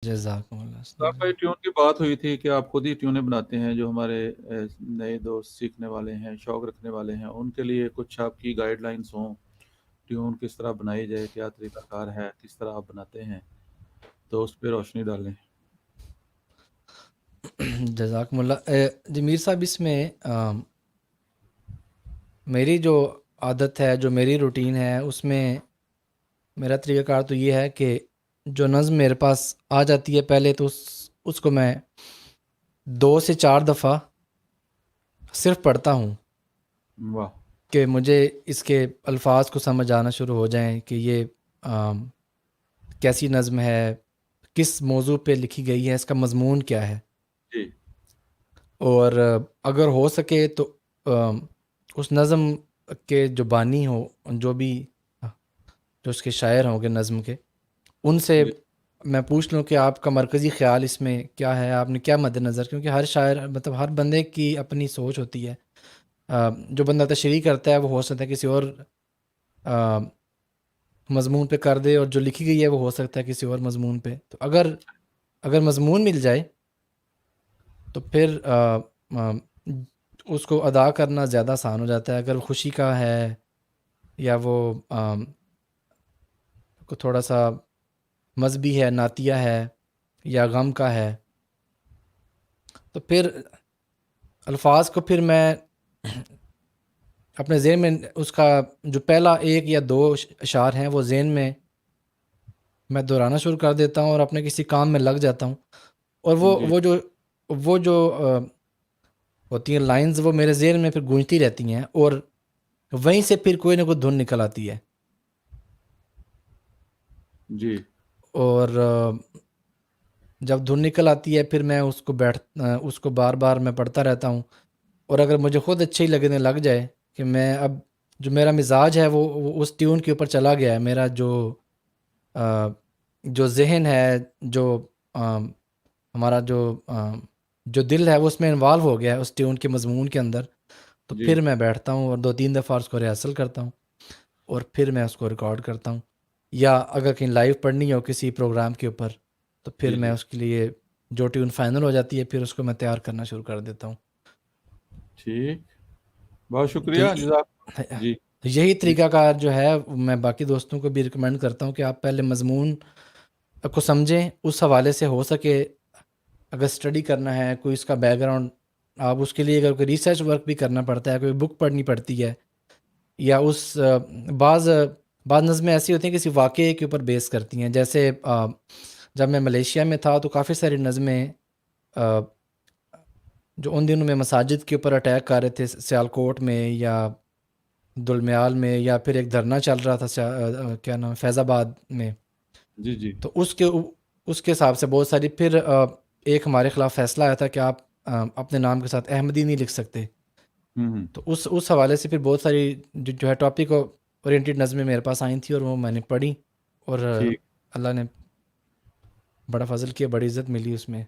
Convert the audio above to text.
جزاکم اللہ تو آپ کا ٹیون کی بات ہوئی تھی کہ آپ خود ہی ٹیونیں بناتے ہیں. جو ہمارے نئے دوست سیکھنے والے ہیں، شوق رکھنے والے ہیں، ان کے لیے کچھ آپ کی گائیڈ لائنس ہوں، ٹیون کس طرح بنائی جائے، کیا طریقہ کار ہے، کس طرح آپ بناتے ہیں، تو اس پہ روشنی ڈالیں. جزاکم اللہ. جی میر صاحب، اس میں میری جو عادت ہے، جو میری روٹین ہے، اس میں میرا طریقہ کار تو یہ ہے کہ جو نظم میرے پاس آ جاتی ہے پہلے تو اس کو میں 2 سے 4 دفعہ صرف پڑھتا ہوں واہ. کہ مجھے اس کے الفاظ کو سمجھ آنا شروع ہو جائیں کہ یہ کیسی نظم ہے، کس موضوع پہ لکھی گئی ہے، اس کا مضمون کیا ہے. جی اور اگر ہو سکے تو اس نظم کے جو بانی ہو، جو بھی جو اس کے شاعر ہوں گے نظم کے، ان سے جی میں پوچھ لوں کہ آپ کا مرکزی خیال اس میں کیا ہے، آپ نے کیا مد نظر، کیونکہ ہر شاعر مطلب ہر بندے کی اپنی سوچ ہوتی ہے. جو بندہ تشریح کرتا ہے وہ ہو سکتا ہے کسی اور مضمون پہ کر دے، اور جو لکھی گئی ہے وہ ہو سکتا ہے کسی اور مضمون پہ. تو اگر مضمون مل جائے تو پھر اس کو ادا کرنا زیادہ آسان ہو جاتا ہے. اگر وہ خوشی کا ہے یا وہ کو تھوڑا سا مذہبی ہے، نعتیہ ہے، یا غم کا ہے، تو پھر الفاظ کو پھر میں اپنے ذہن میں اس کا جو پہلا 1 یا 2 اشعار ہیں وہ ذہن میں دہرانا شروع کر دیتا ہوں اور اپنے کسی کام میں لگ جاتا ہوں. اور جی وہ جو ہوتی ہیں لائنز، وہ میرے ذہن میں پھر گونجتی رہتی ہیں، اور وہیں سے پھر کوئی نہ کوئی دھن نکل آتی ہے. جی اور جب دھن نکل آتی ہے پھر میں اس کو بار بار میں پڑھتا رہتا ہوں. اور اگر مجھے خود اچھی لگنے لگ جائے کہ میں اب جو میرا مزاج ہے وہ اس ٹیون کے اوپر چلا گیا ہے، میرا جو ذہن ہے، جو ہمارا جو دل ہے وہ اس میں انوالو ہو گیا ہے اس ٹیون کے مضمون کے اندر، تو جی پھر میں بیٹھتا ہوں اور 2-3 دفعہ اس کو ریہرسل کرتا ہوں، اور پھر میں اس کو ریکارڈ کرتا ہوں. یا اگر کہیں لائیو پڑھنی ہو کسی پروگرام کے اوپر تو پھر جی میں جی اس کے لیے جو ٹیون فائنل ہو جاتی ہے پھر اس کو میں تیار کرنا شروع کر دیتا ہوں. ٹھیک. بہت تو شکریہ جزاک. جی یہی جی طریقہ کار جو ہے میں باقی دوستوں کو بھی ریکمینڈ کرتا ہوں کہ آپ پہلے مضمون کو سمجھیں، اس حوالے سے ہو سکے اگر اسٹڈی کرنا ہے، کوئی اس کا بیک گراؤنڈ، آپ اس کے لیے اگر کوئی ریسرچ ورک بھی کرنا پڑتا ہے، کوئی بک پڑھنی پڑتی ہے، یا بعض نظمیں ایسی ہوتی ہیں کسی واقعے کے اوپر بیس کرتی ہیں. جیسے جب میں ملیشیا میں تھا تو کافی ساری نظمیں جو ان دنوں میں مساجد کے اوپر اٹیک کر رہے تھے، سیالکوٹ میں یا دلمیال میں، یا پھر ایک دھرنا چل رہا تھا کیا نام فیض آباد میں، جی جی تو اس کے حساب سے بہت ساری پھر ایک ہمارے خلاف فیصلہ آیا تھا کہ آپ اپنے نام کے ساتھ احمدی نہیں لکھ سکتے. ہوں. تو اس حوالے سے پھر بہت ساری جو ہے ٹاپک اورینٹیڈ نظمیں میرے پاس آئی تھیں، اور وہ میں نے پڑھی، اور ٹھیک. اللہ نے بڑا فضل کیا، بڑی عزت ملی اس میں.